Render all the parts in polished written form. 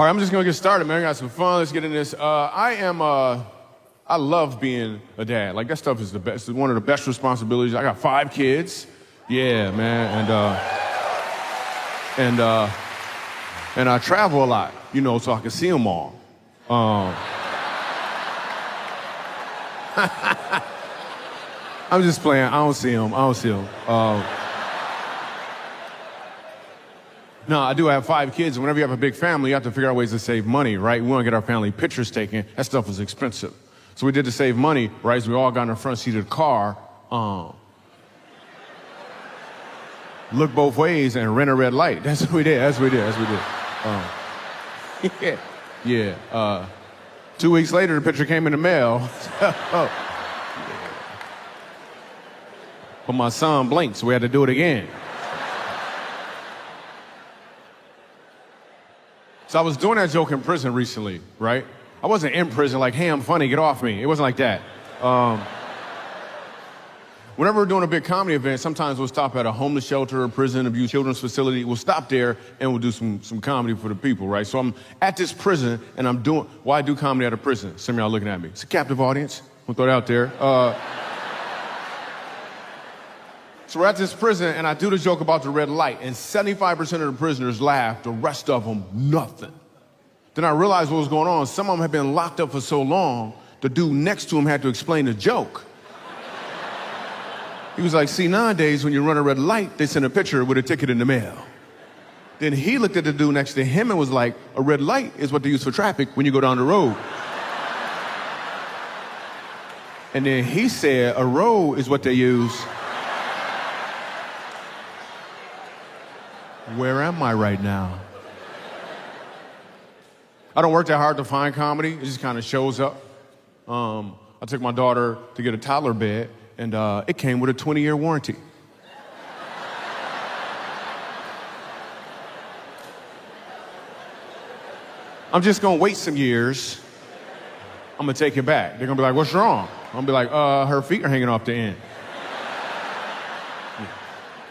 All right, I'm just gonna get started, man. I got some fun. Let's get in this. I love being a dad. Like, that stuff is the best. It's one of the best responsibilities. I got 5 kids. Yeah, man. And I travel a lot, you know, so I can see them all. I'm just playing. I don't see them. No, I do have 5 kids. Whenever you have a big family, you have to figure out ways to save money, right? We want to get our family pictures taken. That stuff was expensive. So we did to save money, right? So we all got in the front seat of the car, look both ways and rent a red light. That's what we did. Yeah. 2 weeks later, the picture came in the mail. Yeah. But my son blinked, so we had to do it again. So I was doing that joke in prison recently, right? I wasn't in prison like, hey, I'm funny, get off me. It wasn't like that. Whenever we're doing a big comedy event, sometimes we'll stop at a homeless shelter, a prison, abuse children's facility. We'll stop there and we'll do some comedy for the people, right? So I'm at this prison and why I do comedy at a prison? Some of y'all looking at me. It's a captive audience. We'll throw it out there. So we're at this prison, and I do the joke about the red light, and 75% of the prisoners laughed, the rest of them, nothing. Then I realized what was going on. Some of them had been locked up for so long, the dude next to him had to explain the joke. He was like, see, nowadays, when you run a red light, they send a picture with a ticket in the mail. Then he looked at the dude next to him and was like, a red light is what they use for traffic when you go down the road. And then he said, a road is what they use. Where am I right now? I don't work that hard to find comedy. It just kind of shows up. I took my daughter to get a toddler bed, and it came with a 20-year warranty. I'm just gonna wait some years. I'm gonna take it back. They're gonna be like, what's wrong? I'm gonna be like, her feet are hanging off the end.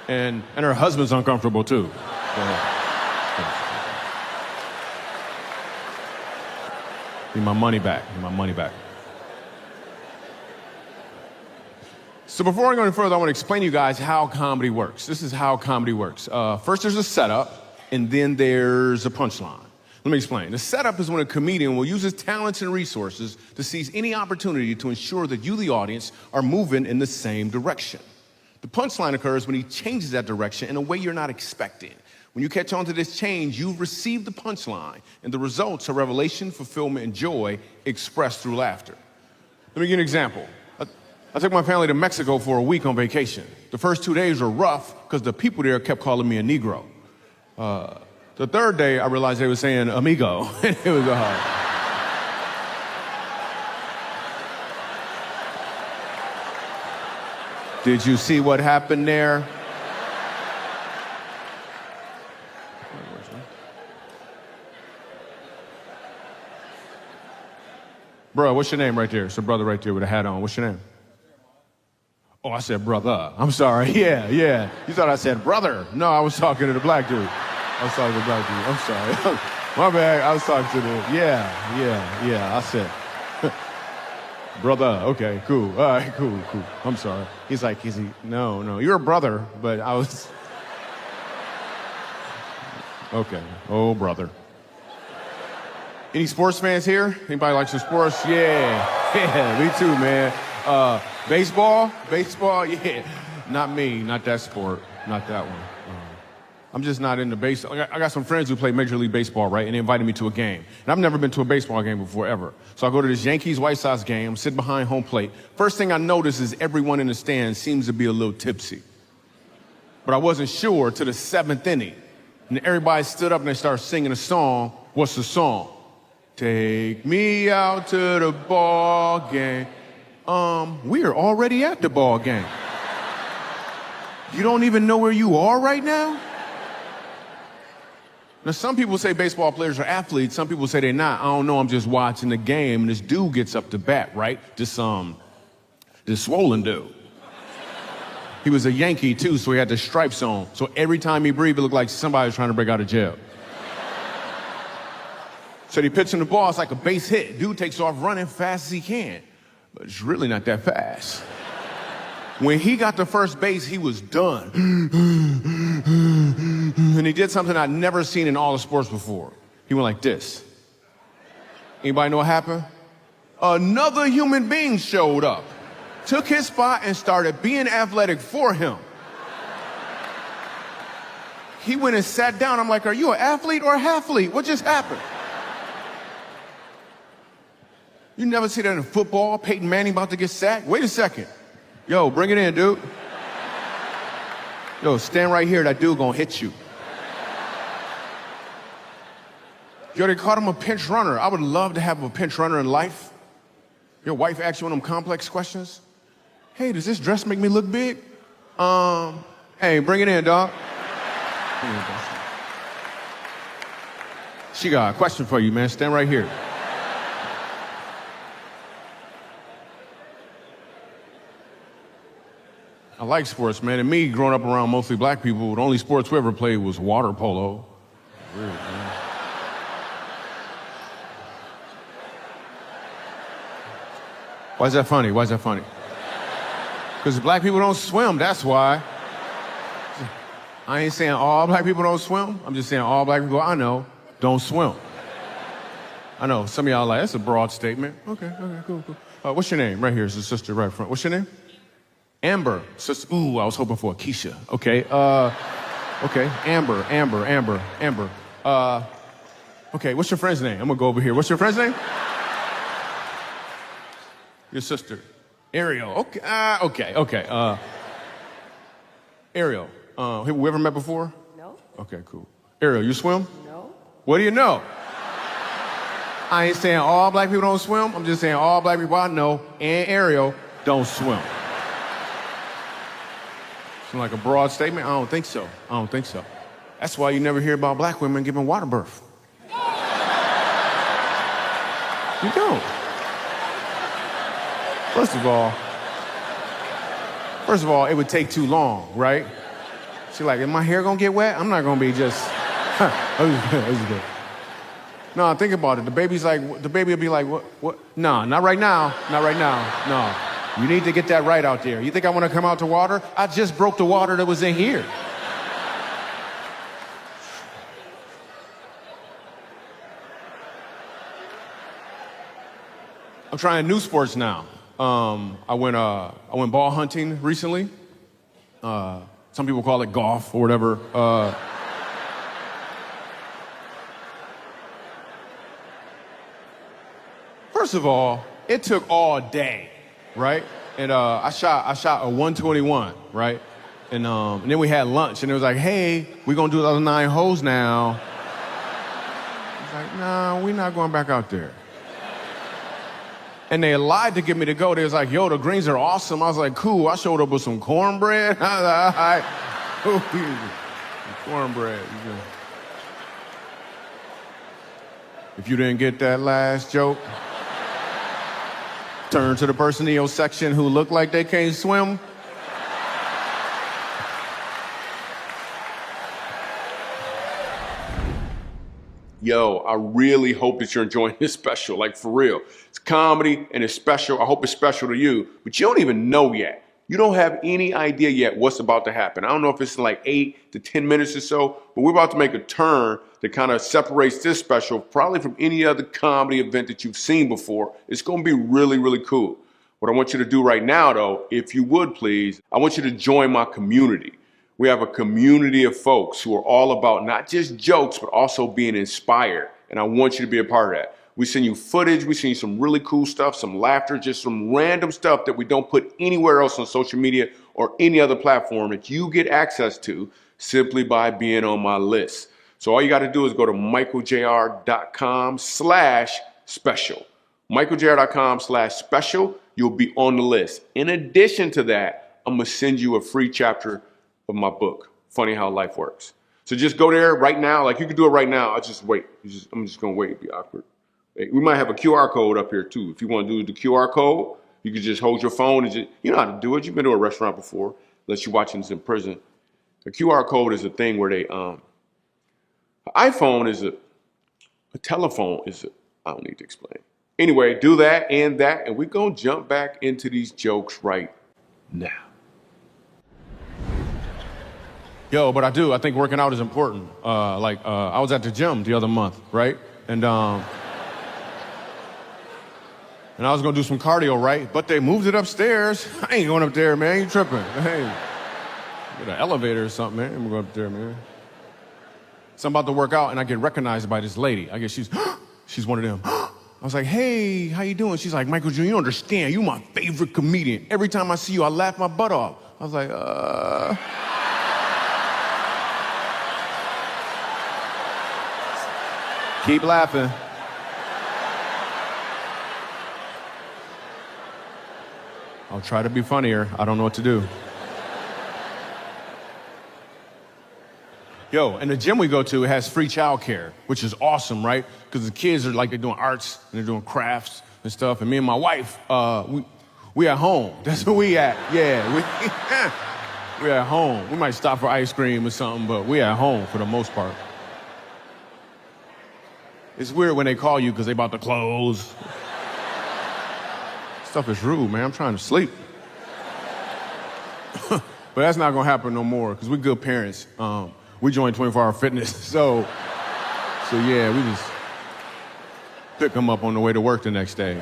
And her husband's uncomfortable too. Need my money back. So before I go any further, I want to explain to you guys how comedy works. This is how comedy works. First there's a setup, and then there's a punchline. Let me explain. The setup is when a comedian will use his talents and resources to seize any opportunity to ensure that you, the audience, are moving in the same direction. The punchline occurs when he changes that direction in a way you're not expecting. When you catch on to this change, you've received the punchline, and the results are revelation, fulfillment, and joy expressed through laughter. Let me give you an example. I took my family to Mexico for a week on vacation. The first 2 days were rough because the people there kept calling me a Negro. The third day, I realized they were saying amigo, and it was hard. Did you see what happened there? Bro, what's your name right there? It's a brother right there with a hat on. What's your name? Oh, I said brother. I'm sorry. Yeah. You thought I said brother. No, I was talking to the black dude. I'm sorry. My bad. I was talking to the, yeah. I said, brother. Okay, cool. All right, cool. I'm sorry. He's like, no, you're a brother, but I was. Okay. Oh, brother. Any sports fans here? Anybody like some sports? Yeah, me too, man. Baseball, yeah. Not me, not that sport, not that one. I'm just not into baseball. I got some friends who play Major League Baseball, right? And they invited me to a game. And I've never been to a baseball game before, ever. So I go to this Yankees-White Sox game, sit behind home plate. First thing I notice is everyone in the stands seems to be a little tipsy. But I wasn't sure till the 7th inning. And everybody stood up and they started singing a song. What's the song? Take me out to the ball game. We are already at the ball game. You don't even know where you are right now? Now, some people say baseball players are athletes. Some people say they're not. I don't know. I'm just watching the game, and this dude gets up to bat, right? This swollen dude. He was a Yankee, too, so he had the stripes on. So every time he breathed, it looked like somebody was trying to break out of jail. So he pitching the ball, it's like a base hit. Dude takes off running fast as he can, but it's really not that fast. When he got to first base, he was done. And he did something I'd never seen in all of sports before. He went like this. Anybody know what happened? Another human being showed up, took his spot, and started being athletic for him. He went and sat down. I'm like, are you an athlete or a half-leet? What just happened? You never see that in football, Peyton Manning about to get sacked? Wait a second. Yo, bring it in, dude. Yo, stand right here. That dude gonna hit you. Yo, they called him a pinch runner. I would love to have a pinch runner in life. Your wife asks you one of them complex questions. Hey, does this dress make me look big? Hey, bring it in, dog. She got a question for you, man. Stand right here. I like sports, man. And me, growing up around mostly black people, the only sports we ever played was water polo. Weird, man. Why is that funny? Why is that funny? Because black people don't swim, that's why. I ain't saying all black people don't swim. I'm just saying all black people I know don't swim. I know, some of y'all are like, that's a broad statement. Okay, cool. What's your name? Right here is the sister right front. What's your name? Amber. Sister, ooh, I was hoping for a Keisha. Okay, okay, Amber. Okay, what's your friend's name? I'm gonna go over here. What's your friend's name? Your sister. Ariel. Okay, okay. Ariel, have we ever met before? No. Okay, cool. Ariel, you swim? No. What do you know? I ain't saying all black people don't swim. I'm just saying all black people I know and Ariel don't swim. Seem like a broad statement? I don't think so. That's why you never hear about black women giving water birth. You don't. First of all, it would take too long, right? She's like, is my hair gonna get wet? I'm not gonna be just, No, think about it. The baby will be like, what? No, not right now. No. You need to get that right out there. You think I wanna come out to water? I just broke the water that was in here. I'm trying new sports now. I went ball hunting recently. Some people call it golf or whatever. First of all, it took all day, right? And I shot a 121, right? And then we had lunch, and it was like, hey, we're gonna do the other 9 holes now. I was like, nah, we're not going back out there. And they lied to get me to go. They was like, yo, the greens are awesome. I was like, cool. I showed up with some cornbread. I was like, all right. Cornbread. If you didn't get that last joke, turn to the person in your section who looked like they can't swim. Yo, I really hope that you're enjoying this special, like for real. It's comedy and it's special. I hope it's special to you, but you don't even know yet. You don't have any idea yet what's about to happen. I don't know if it's in like 8 to 10 minutes or so, but we're about to make a turn that kind of separates this special probably from any other comedy event that you've seen before. It's gonna be really, really cool. What I want you to do right now though, if you would please, I want you to join my community. We have a community of folks who are all about not just jokes, but also being inspired. And I want you to be a part of that. We send you footage, we send you some really cool stuff, some laughter, just some random stuff that we don't put anywhere else on social media or any other platform that you get access to simply by being on my list. So all you gotta do is go to michaeljr.com/special. michaeljr.com/special, you'll be on the list. In addition to that, I'm gonna send you a free chapter of my book, Funny How Life Works. So just go there right now. Like you can do it right now. I'll just wait. I'm just gonna wait. It'd be awkward. We might have a QR code up here too. If you want to do the QR code, you can just hold your phone and just, you know how to do it. You've been to a restaurant before, unless you're watching this in prison. The QR code is a thing where they, iPhone is A telephone is, I don't need to explain. Anyway, do that, and we're going to jump back into these jokes right now. Yo, but I think working out is important. I was at the gym the other month, right? And I was gonna do some cardio, right? But they moved it upstairs. I ain't going up there, man. You tripping? Hey, get an elevator or something, man. I'm going up there, man. So I'm about to work out, and I get recognized by this lady. I guess she's one of them. I was like, hey, how you doing? She's like, Michael Jr., you don't understand. You my favorite comedian. Every time I see you, I laugh my butt off. I was like, Keep laughing. I'll try to be funnier. I don't know what to do. Yo, and the gym we go to has free childcare, which is awesome, right? Because the kids are they're doing arts and they're doing crafts and stuff. And me and my wife, we at home. That's where we at. Yeah, we at home. We might stop for ice cream or something, but we at home for the most part. It's weird when they call you because they about to close. Stuff is rude, man. I'm trying to sleep. But that's not gonna happen no more because we're good parents. We joined 24-hour fitness, so yeah, we just pick them up on the way to work the next day.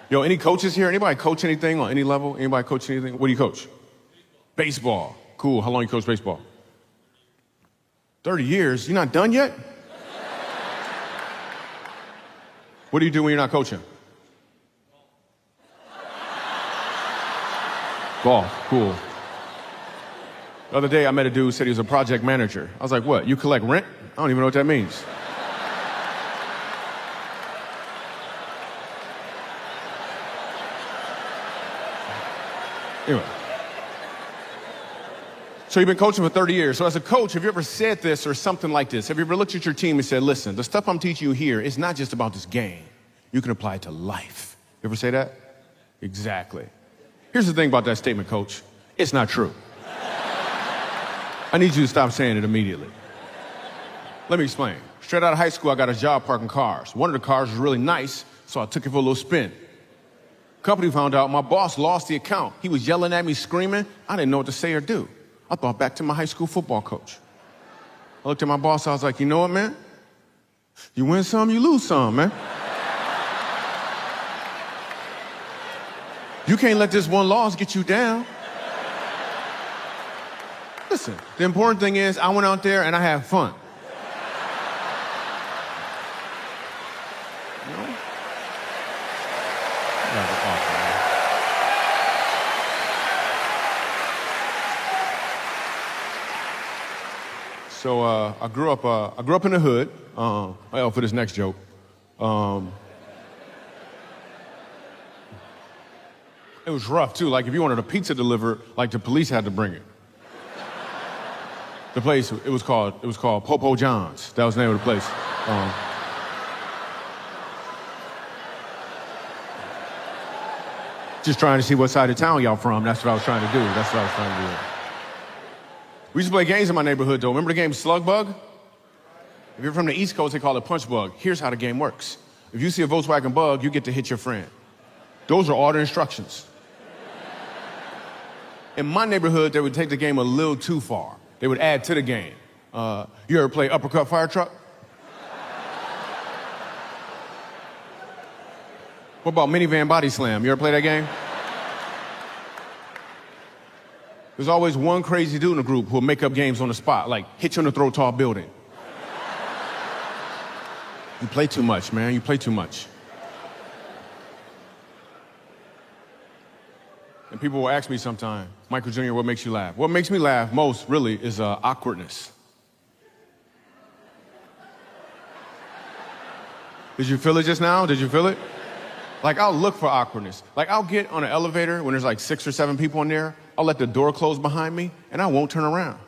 Yo, any coaches here? Anybody coach anything on any level? Anybody coach anything? What do you coach? Baseball. Cool. How long you coach baseball? 30 years? You're not done yet? What do you do when you're not coaching? Golf. Cool. The other day I met a dude who said he was a project manager. I was like, what, you collect rent? I don't even know what that means. Anyway. So you've been coaching for 30 years. So as a coach, have you ever said this or something like this? Have you ever looked at your team and said, listen, the stuff I'm teaching you here is not just about this game. You can apply it to life. You ever say that? Exactly. Here's the thing about that statement, coach. It's not true. I need you to stop saying it immediately. Let me explain. Straight out of high school, I got a job parking cars. One of the cars was really nice, so I took it for a little spin. Company found out my boss lost the account. He was yelling at me, screaming. I didn't know what to say or do. I thought back to my high school football coach. I looked at my boss, I was like, you know what, man? You win some, you lose some, man. You can't let this one loss get you down. Listen, the important thing is I went out there and I had fun. You know? That was awesome, man. So I grew up in the hood. For this next joke. It was rough too. Like if you wanted a pizza delivered, like the police had to bring it. The place it was called Popo John's. That was the name of the place. Just trying to see what side of town y'all from. That's what I was trying to do. We used to play games in my neighborhood, though. Remember the game Slug Bug? If you're from the East Coast, they call it Punch Bug. Here's how the game works. If you see a Volkswagen Bug, you get to hit your friend. Those are all the instructions. In my neighborhood, they would take the game a little too far. They would add to the game. You ever play Uppercut Fire Truck? What about Minivan Body Slam? You ever play that game? There's always one crazy dude in the group who'll make up games on the spot, like hit you in the throat tall building. You play too much, man. You play too much. And people will ask me sometimes, Michael Jr., what makes you laugh? What makes me laugh most, really, is awkwardness. Did you feel it just now? Did you feel it? Like, I'll look for awkwardness. Like, I'll get on an elevator when there's like 6 or 7 people in there. I'll let the door close behind me, and I won't turn around.